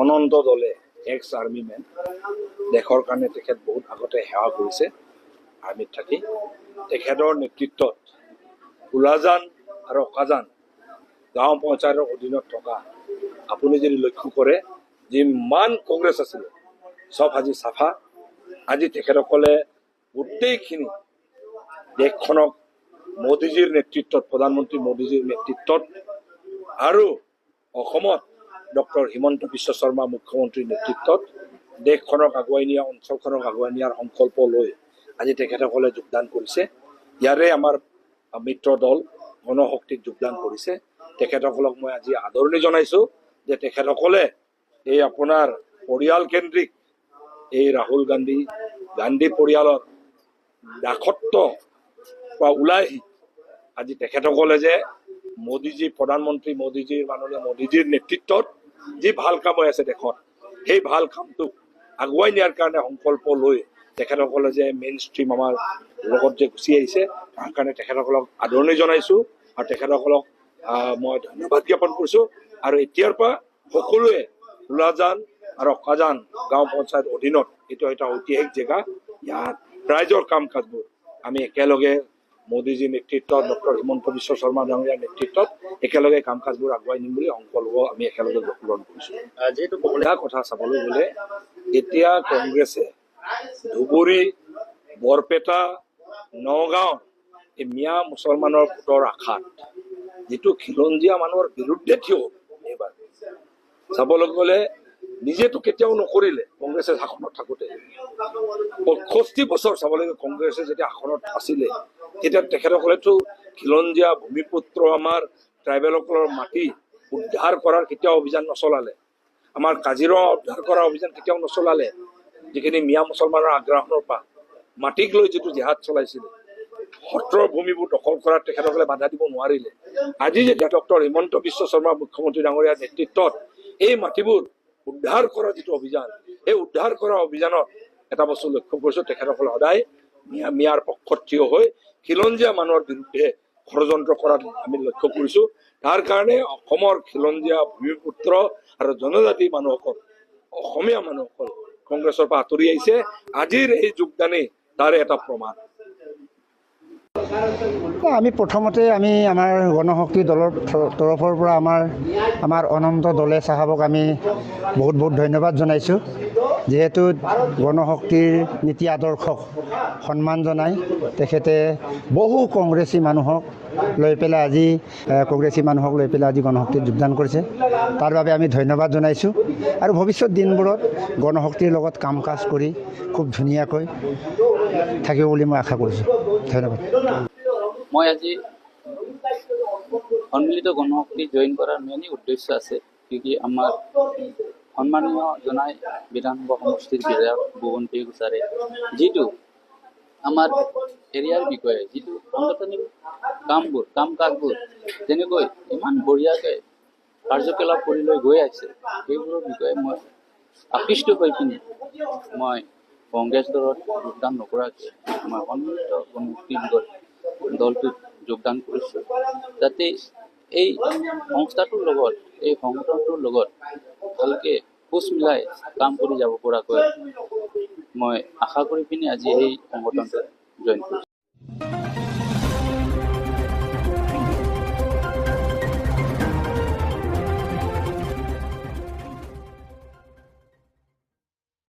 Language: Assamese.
অনন্ত দলে এক্স আৰ্মি মেন দেশৰ কাৰণে তেখেত বহুত আগতে সেৱা কৰিছে আৰ্মিত থাকি তেখেতৰ নেতৃত্বত কুলাজান আৰু অকাজান গাঁও পঞ্চায়তৰ অধীনত থকা আপুনি যদি লক্ষ্য কৰে যিমান কংগ্ৰেছ আছিলে সব আজি চাফা আজি তেখেতসকলে গোটেইখিনি দেশখনক মোদীজীৰ নেতৃত্বত প্ৰধানমন্ত্ৰী মোদীজীৰ নেতৃত্বত আৰু অসমত ডক্টৰ হিমন্ত বিশ্ব শৰ্মা মুখ্যমন্ত্ৰীৰ নেতৃত্বত দেশখনক আগুৱাই নিয়া অঞ্চলখনক আগুৱাই নিয়াৰ সংকল্প লৈ আজি তেখেতসকলে যোগদান কৰিছে ইয়াৰে আমাৰ মিত্ৰ দল গণশক্তিত যোগদান কৰিছে তেখেতসকলক মই আজি আদৰণি জনাইছোঁ যে তেখেতসকলে এই আপোনাৰ পৰিয়াল কেন্দ্ৰিক এই ৰাহুল গান্ধী পৰিয়ালৰ দাসত্ব বা ওলাই আজি তেখেতসকলে যে মোদীজী প্ৰধানমন্ত্ৰী মোদীজীৰ মাননীয় মোদীজীৰ নেতৃত্বত যি ভাল কাম হৈ আছে দেশত সেই ভাল কামটোক আগুৱাই নিয়াৰ কাৰণে সংকল্প লৈ তেখেতসকলে যে মেইন ষ্ট্ৰীম আমাৰ লগত যে গুচি আহিছে তাৰ কাৰণে তেখেতসকলক আদৰণি জনাইছোঁ আৰু তেখেতসকলক মই ধন্যবাদ জ্ঞাপন কৰিছোঁ আৰু এতিয়াৰ পৰা সকলোৱে কুলাজান আৰু অকাজান গাঁও পঞ্চায়ত অধীনত এইটো এটা ঐতিহাসিক জেগা ইয়াত ৰাইজৰ কাম কাজবোৰ আমি একেলগে মোদীজীৰ নেতৃত্বত ডক্টৰ হিমন্ত বিশ্ব শৰ্মা ডাঙৰীয়াৰ নেতৃত্বত একেলগে কাম কাজবোৰ আগুৱাই নিম বুলি সংকল্প আমি একেলগে পূৰণ কৰিছোঁ যিহেতু এটা কথা চাবলৈ গ'লে এতিয়া কংগ্ৰেছে ধুবুৰী বৰপেটা নগাঁও এই মিয়া মুছলমানৰ ভোটৰ আশাত যিটো খিলঞ্জীয়া মানুহৰ বিৰুদ্ধে থিয় এইবাৰ চাবলৈ গ'লে নিজেতো কেতিয়াও নকৰিলে কংগ্ৰেছে শাসনত থাকোঁতে 65 বছৰ চাবলৈ গ'লে কংগ্ৰেছে যেতিয়া শাসনত আছিলে তেতিয়া তেখেতসকলেতো খিলঞ্জীয়া ভূমিপুত্ৰ আমাৰ ট্ৰাইবেলসকলৰ মাটি উদ্ধাৰ কৰাৰ কেতিয়াও অভিযান নচলালে আমাৰ কাজিৰঙা উদ্ধাৰ কৰাৰ অভিযান কেতিয়াও নচলালে যিখিনি মিয়া মুছলমানৰ আগ্ৰাসনৰ পৰা মাটিক লৈ যিটো জেহাদ চলাইছিলে সত্ৰৰ ভূমিবোৰ দখল কৰাত তেখেতসকলে বাধা দিব নোৱাৰিলে আজি যেতিয়া ডক্টৰ হিমন্ত বিশ্ব শৰ্মা মুখ্যমন্ত্ৰী ডাঙৰীয়াৰ নেতৃত্বত এই মাটিবোৰ উদ্ধাৰ কৰা যিটো অভিযান এই উদ্ধাৰ কৰা অভিযানত এটা বস্তু লক্ষ্য কৰিছোঁ তেখেতসকলে সদায় মিয়াৰ পক্ষত থিয় হৈ খিলঞ্জীয়া মানুহৰ বিৰুদ্ধে ষড়যন্ত্ৰ কৰাত আমি লক্ষ্য কৰিছোঁ তাৰ কাৰণে অসমৰ খিলঞ্জীয়া ভূমিপুত্ৰ আৰু জনজাতি মানুহসকল অসমীয়া মানুহসকল কংগ্ৰেছৰ পৰা আঁতৰি আহিছে আজিৰ এই যোগদানেই তাৰে এটা প্ৰমাণ আমি প্ৰথমতে আমাৰ গণশক্তি দলৰ তৰফৰ পৰা আমাৰ অনন্ত দলে চাহাবক আমি বহুত ধন্যবাদ জনাইছোঁ যিহেতু গণশক্তিৰ নীতি আদৰ্শক সন্মান জনাই তেখেতে বহু কংগ্ৰেছী মানুহক লৈ পেলাই আজি গণশক্তিত যোগদান কৰিছে তাৰ বাবে আমি ধন্যবাদ জনাইছোঁ আৰু ভৱিষ্যত দিনবোৰত গণশক্তিৰ লগত কাম কাজ কৰি খুব ধুনীয়াকৈ থাকিব বুলি মই আশা কৰিছোঁ ধন্যবাদ মই আজি সন্মিলিত গণশক্তি জইন কৰাৰ মেইন উদ্দেশ্য আছে কিয় আমাৰ সন্মানীয় জনাই বিধানসভা সমষ্টিৰ বিধায়ক বুবন্তি গোচাৰে যিটো আমাৰ এৰিয়াৰ বিষয়ে যিটো সাংগঠনিক কাম কাজবোৰ যেনেকৈ ইমান বঢ়িয়াকৈ কাৰ্যকলাপ কৰি লৈ গৈ আছে সেইবোৰৰ বিষয়ে মই আকৃষ্ট হৈ পিনি মই কংগ্ৰেছ দলত যোগদান নকৰাকৈ মই সন্মিলিত গণশক্তি দলটোত যোগদান কৰিছোঁ যাতে এই সংস্থাটোৰ লগত এই সংগঠনটোৰ লগত ভালকৈ খোজ মিলাই কাম কৰি যাব পৰাকৈ মই আশা কৰি পিনি আজি এই সংগঠনটোত জইন কৰিছোঁ।